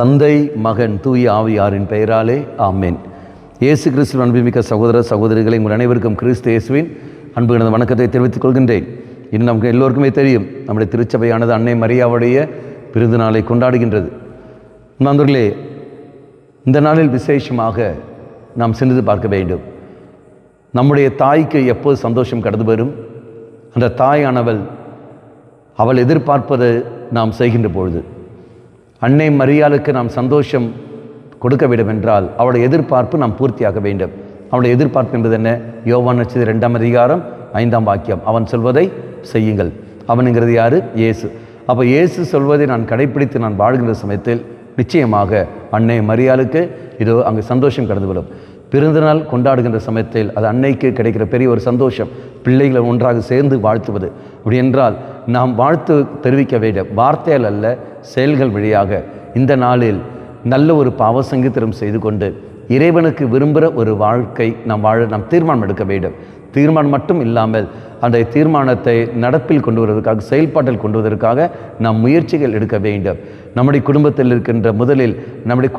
தந்தை, மகன், தூய ஆவியாரின் பெயராலே ஆமேன். இயேசு கிறிஸ்துவின் அன்புமிக்க சகோதர சகோதரிகளை உங்கள் அனைவருக்கும் கிறிஸ்து இயேசுவின் அன்பு கிடந்த வணக்கத்தை தெரிவித்துக் கொள்கின்றேன். இன்னும் நமக்கு எல்லோருக்குமே தெரியும், நம்முடைய திருச்சபையானது அன்னை மரியாவுடைய பிறந்த நாளை கொண்டாடுகின்றது. நண்பர்களே, இந்த நாளில் விசேஷமாக நாம் சிந்தித்து பார்க்க வேண்டும். நம்முடைய தாய்க்கு எப்போது சந்தோஷம் கடந்து வரும்? அந்த தாயானவள் அவள் எதிர்பார்ப்பதை நாம் செய்கின்ற பொழுது, அன்னை மரியாளுக்கு நாம் சந்தோஷம் கொடுக்க வேண்டும் என்றால் அவளுடைய எதிர்பார்ப்பு நாம் பூர்த்தியாக வேண்டும். அவளுடைய எதிர்பார்ப்பு என்பது என்ன? யோவான் நட்சத்திரம் 2ஆம் அதிகாரம் 5ஆம் வாக்கியம், அவன் சொல்வதை செய்யுங்கள். அவனுங்கிறது யாரு? இயேசு. அப்போ இயேசு சொல்வதை நான் கடைப்பிடித்து நான் வாழ்கின்ற சமயத்தில் நிச்சயமாக அன்னை மரியாளுக்கு இதோ அங்கு சந்தோஷம் கடந்து விடும். பிறந்தநாள் கொண்டாடுகின்ற சமயத்தில் அது அன்னைக்கு கிடைக்கிற பெரிய ஒரு சந்தோஷம். பிள்ளைகளை ஒன்றாக சேர்ந்து வாழ்த்துவது. அப்படி என்றால் நாம் வாழ்த்து தெரிவிக்க வேண்டும், வார்த்தையால் அல்ல, செயல்கள் வழியாக. இந்த நாளில் நல்ல ஒரு பாவசங்கீத்திரம் செய்து கொண்டு இறைவனுக்கு விரும்புகிற ஒரு வாழ்க்கை நாம் வாழ நாம் தீர்மானம் எடுக்க வேண்டும். தீர்மானம் மட்டும் இல்லாமல் அந்த தீர்மானத்தை நடப்பில் கொண்டு வருவதற்காக, செயல்பாட்டில் கொண்டு வருவதற்காக நாம் முயற்சிகள் எடுக்க வேண்டும். நம்முடைய குடும்பத்தில் இருக்கின்ற முதலில் நம்முடைய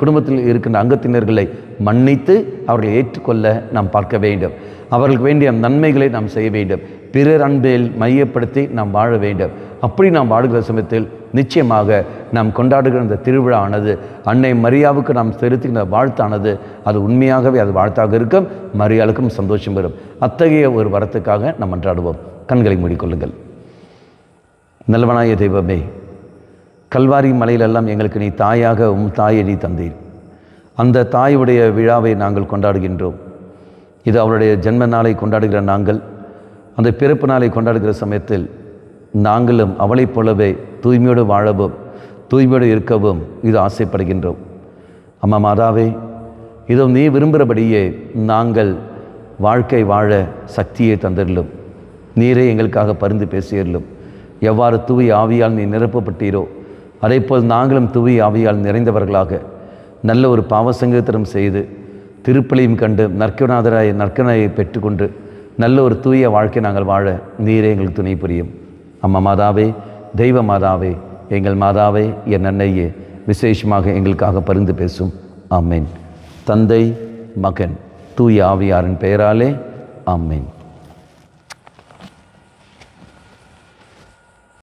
குடும்பத்தில் இருக்கின்ற அங்கத்தினர்களை மன்னித்து அவர்களை ஏற்றுக்கொள்ள நாம் பார்க்க வேண்டும். அவர்களுக்கு வேண்டிய நன்மைகளை நாம் செய்ய வேண்டும். பிறர் அன்பில் மையப்படுத்தி நாம் வாழ வேண்டும். அப்படி நாம் வாழுகிற சமயத்தில் நிச்சயமாக நாம் கொண்டாடுகிற இந்த திருவிழா ஆனது, அன்னை மரியாவுக்கு நாம் செலுத்துகின்ற வாழ்த்தானது, அது உண்மையாகவே அது வாழ்த்தாக இருக்கும். மரியாளுக்கும் சந்தோஷம் வரும். அத்தகைய ஒரு வரத்துக்காக நாம் மன்றாடுவோம். கண்களை மூடிக்கொள்ளுங்கள். நல்லவனாய தெய்வமே, கல்வாரி மலையிலெல்லாம் எங்களுக்கு நீ தாயாக தாயை நீ தந்தீர். அந்த தாயுடைய விழாவை நாங்கள் கொண்டாடுகின்றோம். இது அவருடைய ஜென்ம நாளை கொண்டாடுகிற நாங்கள், அந்த பிறப்பு நாளை கொண்டாடுகிற சமயத்தில் நாங்களும் அவளைப் போலவே தூய்மையோடு வாழவும் தூய்மையோடு இருக்கவும் இது ஆசைப்படுகின்றோம். அம்மா மாதாவே, இதோ நீ விரும்புகிறபடியே நாங்கள் வாழ்க்கை வாழ சக்தியை தந்திரலும். நீரே எங்களுக்காக பரிந்து பேசியறலும். எவ்வாறு தூய் ஆவியால் நீ நிரப்பப்பட்டீரோ அதேபோல் நாங்களும் தூய் ஆவியால் நிறைந்தவர்களாக நல்ல ஒரு பாவசங்கீத்திரம் செய்து திருப்பலியும் கண்டு நற்கனையை பெற்றுக்கொண்டு நல்ல ஒரு தூய வாழ்க்கை நாங்கள் வாழ நீரே எங்களுக்கு துணை புரியும். அம்மா மாதாவே, தெய்வ மாதாவே, எங்கள் மாதாவே, என் அன்னையே, விசேஷமாக எங்களுக்காக பரிந்து பேசும். ஆமேன். தந்தை, மகன், தூய ஆவியாரின் பெயராலே ஆமேன்.